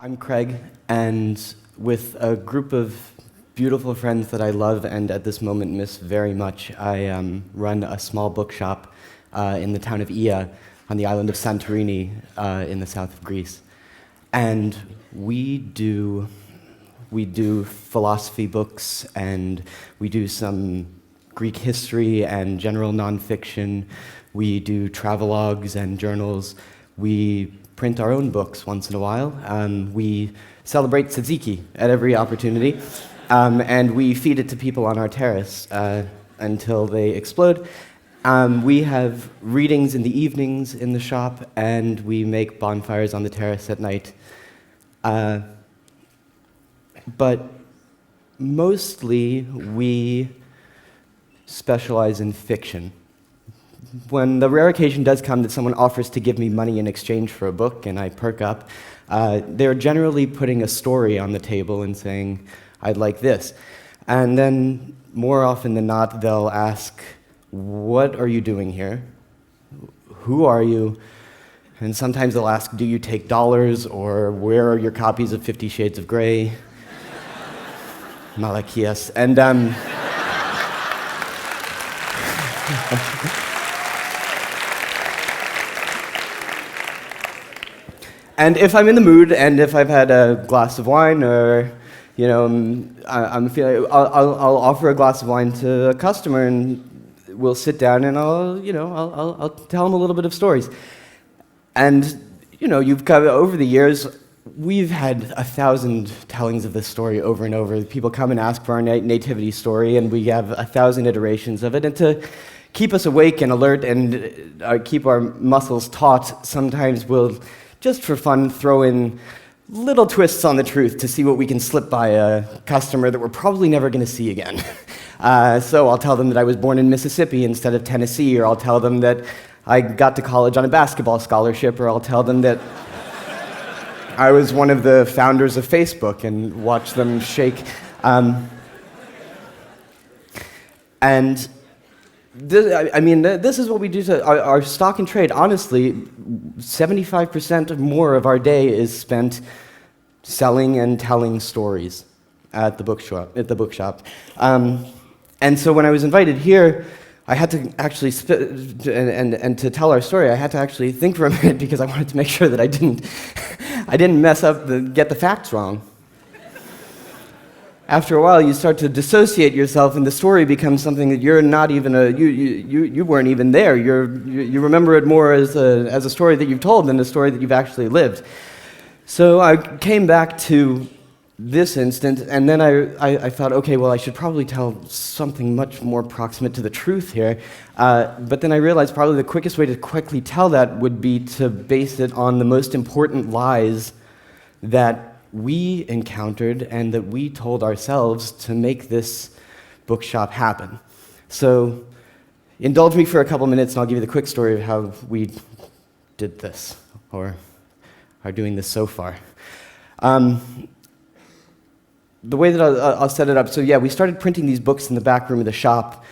I'm Craig, and with a group of beautiful friends that I love and at this moment miss very much, I run a small bookshop in the town of Ia on the island of Santorini in the south of Greece. And we do philosophy books, and we do some Greek history and general nonfiction. We do travelogues and journals. We print our own books once in a while. We celebrate tzatziki at every opportunity, and we feed it to people on our terrace until they explode. We have readings in the evenings in the shop, and we make bonfires on the terrace at night. But mostly we specialize in fiction. When the rare occasion does come that someone offers to give me money in exchange for a book and I perk up, they're generally putting a story on the table and saying, I'd like this. And then more often than not, they'll ask, what are you doing here? Who are you? And sometimes they'll ask, do you take dollars? Or where are your copies of 50 Shades of Grey? Malachias. And and if I'm in the mood, and if I've had a glass of wine, or I'm feeling, I'll offer a glass of wine to a customer, and we'll sit down, and I'll tell them a little bit of stories. And you've got, over the years, we've had 1,000 tellings of this story over and over. People come and ask for our nativity story, and we have 1,000 iterations of it. And to keep us awake and alert and keep our muscles taut, sometimes we'll, just for fun, throw in little twists on the truth to see what we can slip by a customer that we're probably never going to see again. So I'll tell them that I was born in Mississippi instead of Tennessee, or I'll tell them that I got to college on a basketball scholarship, or I'll tell them that I was one of the founders of Facebook and watch them shake. And this is what we do to our stock and trade. Honestly, 75% or more of our day is spent selling and telling stories at the bookshop. And so when I was invited here, I had to actually and to tell our story, I had to actually think for a minute, because I wanted to make sure that I didn't mess up get the facts wrong. After a while, you start to dissociate yourself, and the story becomes something that you're not even you weren't even there. You remember it more as a story that you've told than a story that you've actually lived. So I came back to this instant, and then I thought, okay, well, I should probably tell something much more proximate to the truth here. But then I realized probably the quickest way to quickly tell that would be to base it on the most important lies that we encountered and that we told ourselves to make this bookshop happen. So indulge me for a couple minutes, and I'll give you the quick story of how we did this, or are doing this so far. The way that I'll set it up, so yeah, we started printing these books in the back room of the shop,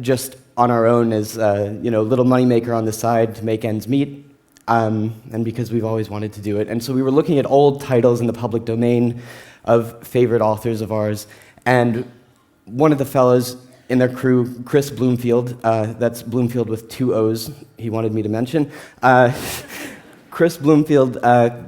just on our own as little moneymaker on the side to make ends meet, and because we've always wanted to do it. And so we were looking at old titles in the public domain of favorite authors of ours, and one of the fellows in their crew, Chris Bloomfield, that's Bloomfield with 2 O's, he wanted me to mention, Chris Bloomfield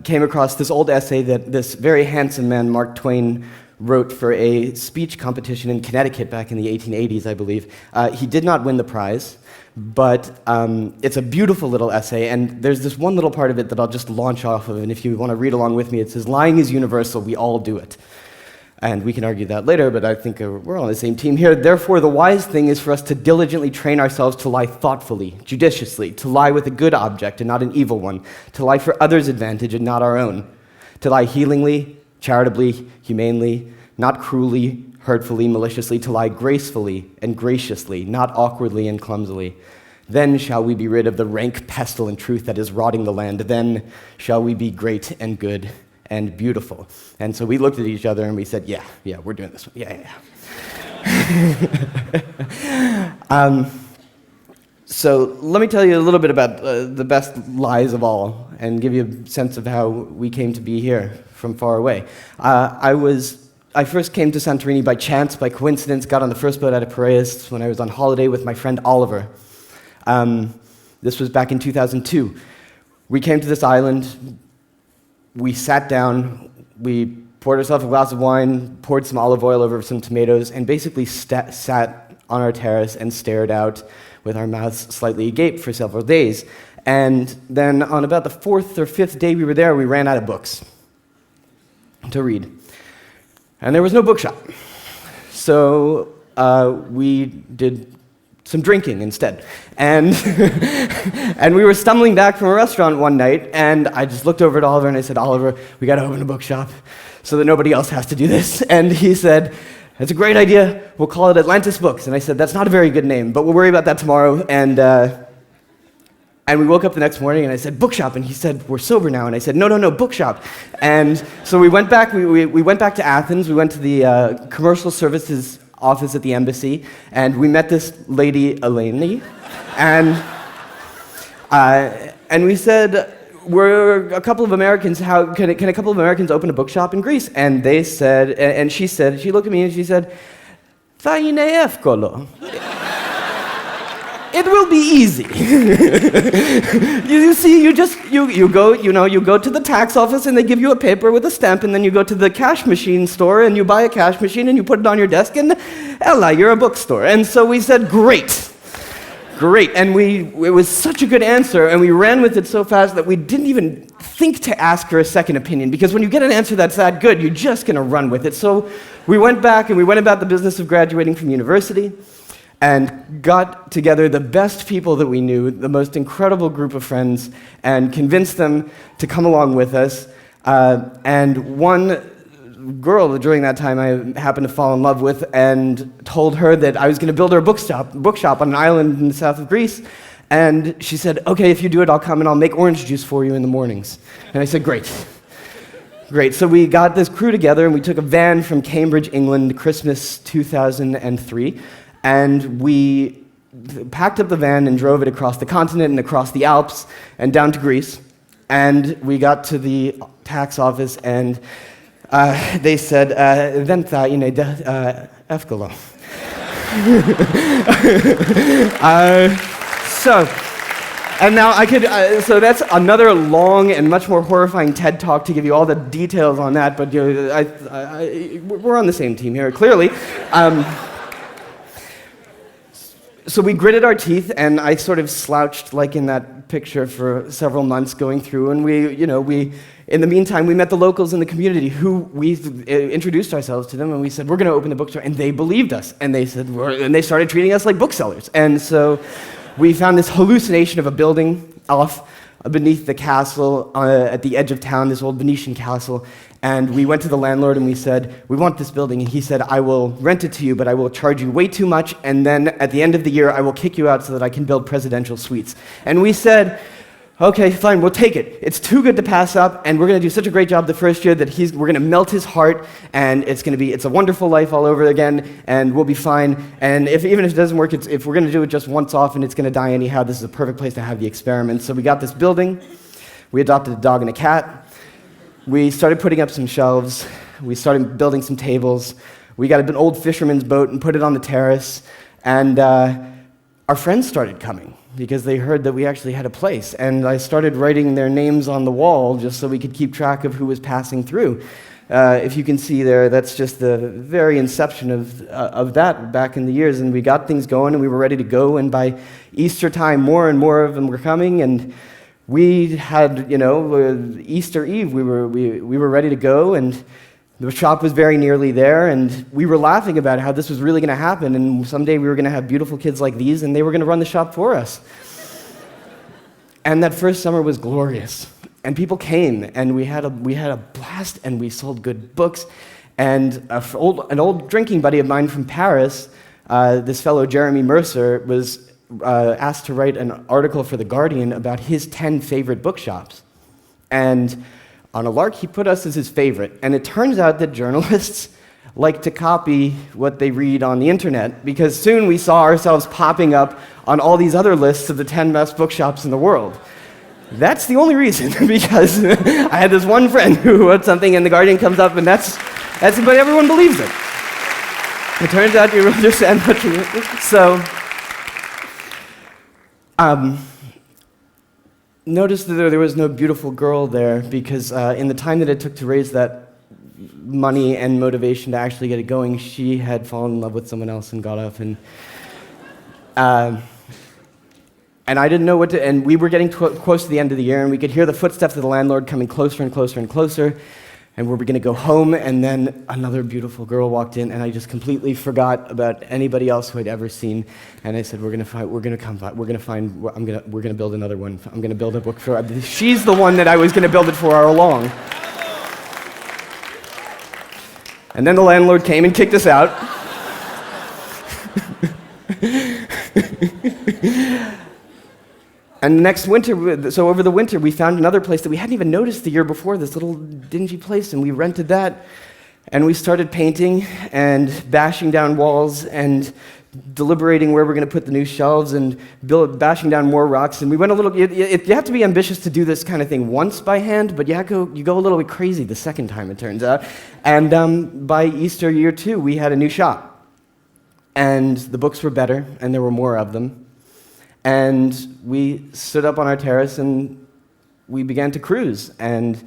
came across this old essay that this very handsome man, Mark Twain, wrote for a speech competition in Connecticut back in the 1880s, I believe. He did not win the prize, but it's a beautiful little essay, and there's this one little part of it that I'll just launch off of, and if you want to read along with me, it says, "Lying is universal, we all do it." And we can argue that later, but I think we're on the same team here. "Therefore, the wise thing is for us to diligently train ourselves to lie thoughtfully, judiciously, to lie with a good object and not an evil one, to lie for others' advantage and not our own, to lie healingly, charitably, humanely, not cruelly, hurtfully, maliciously, to lie gracefully and graciously, not awkwardly and clumsily. Then shall we be rid of the rank pestilent truth that is rotting the land. Then shall we be great and good and beautiful." And so we looked at each other and we said, yeah, we're doing this one. Yeah. So let me tell you a little bit about the best lies of all and give you a sense of how we came to be here from far away. I first came to Santorini by chance, by coincidence, got on the first boat out of Piraeus when I was on holiday with my friend Oliver. This was back in 2002. We came to this island, we sat down, we poured ourselves a glass of wine, poured some olive oil over some tomatoes, and basically sat on our terrace and stared out with our mouths slightly agape for several days. And then on about the fourth or fifth day we were there, we ran out of books to read. And there was no bookshop. So we did some drinking instead. And, and we were stumbling back from a restaurant one night, and I just looked over at Oliver and I said, Oliver, we gotta open a bookshop so that nobody else has to do this. And he said, that's a great idea, we'll call it Atlantis Books. And I said, that's not a very good name, but we'll worry about that tomorrow. And we woke up the next morning and I said, bookshop. And he said, we're sober now. And I said, no, bookshop. And so we went back, we went back to Athens, we went to the commercial services office at the embassy, and we met this lady, Eleni, and we said, we're a couple of Americans, can a couple of Americans open a bookshop in Greece? And they said, and she looked at me and she said, "Θα είναι εύκολο." It will be easy. You see, you go to the tax office and they give you a paper with a stamp, and then you go to the cash machine store and you buy a cash machine and you put it on your desk, and Ella, you're a bookstore. And so we said, great. And it was such a good answer, and we ran with it so fast that we didn't even think to ask her a second opinion, because when you get an answer that's that good, you're just going to run with it. So we went back and we went about the business of graduating from university, and got together the best people that we knew, the most incredible group of friends, and convinced them to come along with us. And one girl during that time I happened to fall in love with, and told her that I was going to build her a bookshop on an island in the south of Greece. And she said, okay, if you do it, I'll come and I'll make orange juice for you in the mornings. And I said, great. So we got this crew together, and we took a van from Cambridge, England, Christmas 2003. And we packed up the van and drove it across the continent and across the Alps and down to Greece. And we got to the tax office, and they said, "Δεν θα είναι εύκολο." And now I could, so that's another long and much more horrifying TED Talk to give you all the details on that, but we're on the same team here, clearly. So we gritted our teeth, and I sort of slouched, like in that picture, for several months going through, and in the meantime, we met the locals in the community who we introduced ourselves to them, and we said, we're going to open the bookstore, and they believed us, and they said, and they started treating us like booksellers. And so we found this hallucination of a building off beneath the castle at the edge of town, this old Venetian castle. And we went to the landlord and we said, we want this building. And he said, I will rent it to you, but I will charge you way too much. And then at the end of the year, I will kick you out so that I can build presidential suites. And we said, okay, fine, we'll take it. It's too good to pass up. And we're going to do such a great job the first year that we're going to melt his heart. And it's a wonderful life all over again. And we'll be fine. And even if it doesn't work, if we're going to do it just once off and it's going to die anyhow, this is a perfect place to have the experiment. So we got this building. We adopted a dog and a cat. We started putting up some shelves. We started building some tables. We got an old fisherman's boat and put it on the terrace. And our friends started coming because they heard that we actually had a place. And I started writing their names on the wall just so we could keep track of who was passing through. If you can see there, that's just the very inception of that back in the years. And we got things going, and we were ready to go. And by Easter time, more and more of them were coming. And we had, Easter Eve, we were ready to go, and the shop was very nearly there, and we were laughing about how this was really going to happen, and someday we were going to have beautiful kids like these, and they were going to run the shop for us. And that first summer was glorious, and people came, and we had a blast, and we sold good books, and an old drinking buddy of mine from Paris, this fellow Jeremy Mercer, was asked to write an article for The Guardian about his 10 favorite bookshops. And on a lark, he put us as his favorite. And it turns out that journalists like to copy what they read on the internet, because soon we saw ourselves popping up on all these other lists of the 10 best bookshops in the world. That's the only reason, because I had this one friend who wrote something and The Guardian comes up, and that's but everyone believes it. It turns out you understand what you... So, notice that there was no beautiful girl there, because in the time that it took to raise that money and motivation to actually get it going, she had fallen in love with someone else and got off, and I didn't know what to, and we were getting close to the end of the year, and we could hear the footsteps of the landlord coming closer and closer and closer, and we were going to go home, and then another beautiful girl walked in, and I just completely forgot about anybody else who I'd ever seen, and I said, we're going to build another one. I'm going to build a book for her. She's the one that I was going to build it for all along. And then the landlord came and kicked us out. And next winter, so over the winter, we found another place that we hadn't even noticed the year before, this little dingy place, and we rented that. And we started painting and bashing down walls and deliberating where we're going to put the new shelves and bashing down more rocks. And we went a little, you have to be ambitious to do this kind of thing once by hand, but you go a little bit crazy the second time, it turns out. And by Easter year 2, we had a new shop. And the books were better, and there were more of them. And we stood up on our terrace and we began to cruise. And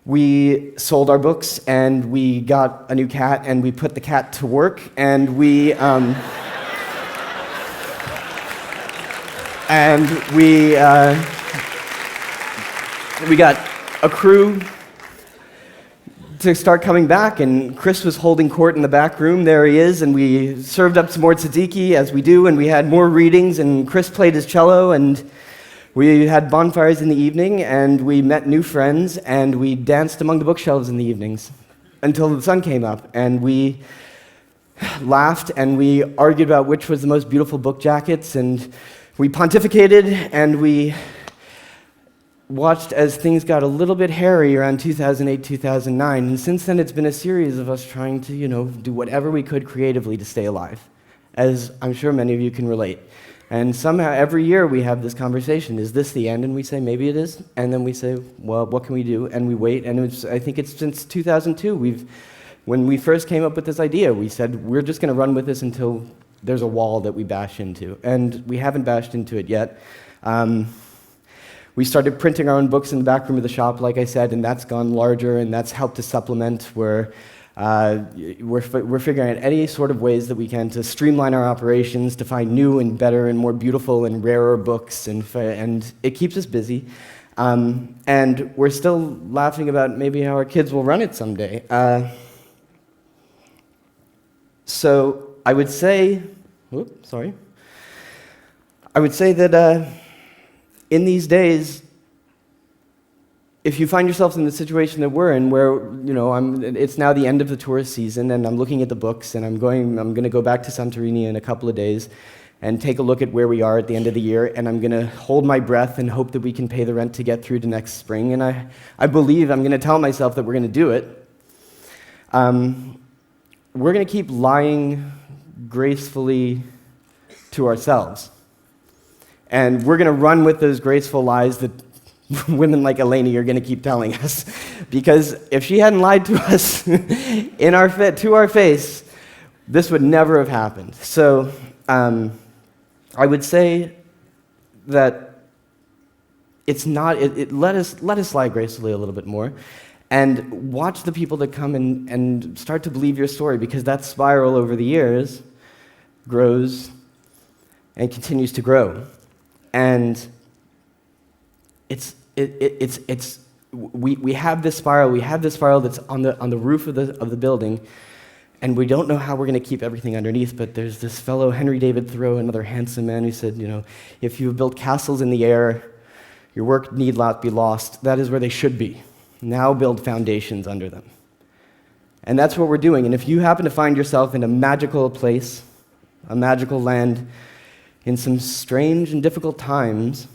we sold our books, and we got a new cat, and we put the cat to work, and we got a crew to start coming back, and Chris was holding court in the back room. There he is, and we served up some more tzatziki, as we do, and we had more readings, and Chris played his cello, and we had bonfires in the evening, and we met new friends, and we danced among the bookshelves in the evenings until the sun came up, and we laughed, and we argued about which was the most beautiful book jackets, and we pontificated, and we watched as things got a little bit hairy around 2008, 2009, and since then it's been a series of us trying to, do whatever we could creatively to stay alive, as I'm sure many of you can relate. And somehow every year we have this conversation, is this the end? And we say, maybe it is, and then we say, well, what can we do? And we wait, and I think it's since 2002, when we first came up with this idea, we said, we're just going to run with this until there's a wall that we bash into, and we haven't bashed into it yet. We started printing our own books in the back room of the shop, like I said, and that's gone larger, and that's helped to supplement. We're figuring out any sort of ways that we can to streamline our operations, to find new and better and more beautiful and rarer books, and it keeps us busy. And we're still laughing about maybe how our kids will run it someday. So I would say, that in these days, if you find yourself in the situation that we're in, where it's now the end of the tourist season, and I'm looking at the books, and I'm going to go back to Santorini in a couple of days, and take a look at where we are at the end of the year, and I'm going to hold my breath and hope that we can pay the rent to get through to next spring. And I believe I'm going to tell myself that we're going to do it. We're going to keep lying gracefully to ourselves. And we're going to run with those graceful lies that women like Eleni are going to keep telling us. Because if she hadn't lied to us to our face, this would never have happened. So I would say that let us lie gracefully a little bit more, and watch the people that come and start to believe your story, because that spiral over the years grows and continues to grow. And we have this spiral that's on the roof of the building, and we don't know how we're going to keep everything underneath. But there's this fellow, Henry David Thoreau, another handsome man, who said, if you built castles in the air, your work need not be lost. That is where they should be. Now build foundations under them. And that's what we're doing. And if you happen to find yourself in a magical place, a magical land, in some strange and difficult times,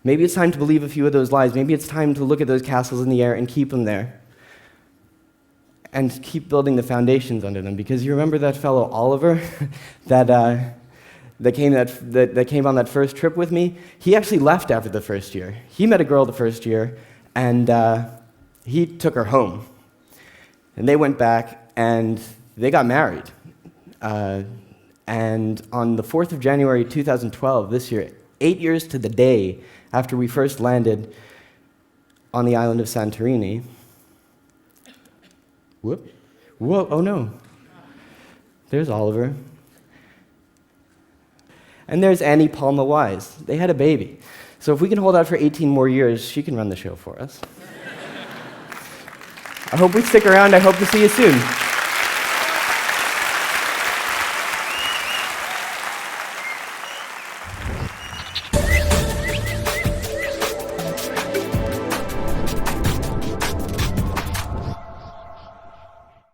maybe it's time to believe a few of those lies. Maybe it's time to look at those castles in the air and keep them there. and keep building the foundations under them. Because you remember that fellow Oliver that came on that first trip with me? He actually left after the first year. He met a girl the first year, and he took her home. And they went back, and they got married. And on the 4th of January 2012, this year, 8 years to the day after we first landed on the island of Santorini, whoa, oh no. There's Oliver. And there's Annie Palma Wise. They had a baby. So if we can hold out for 18 more years, she can run the show for us. I hope we stick around. I hope to see you soon.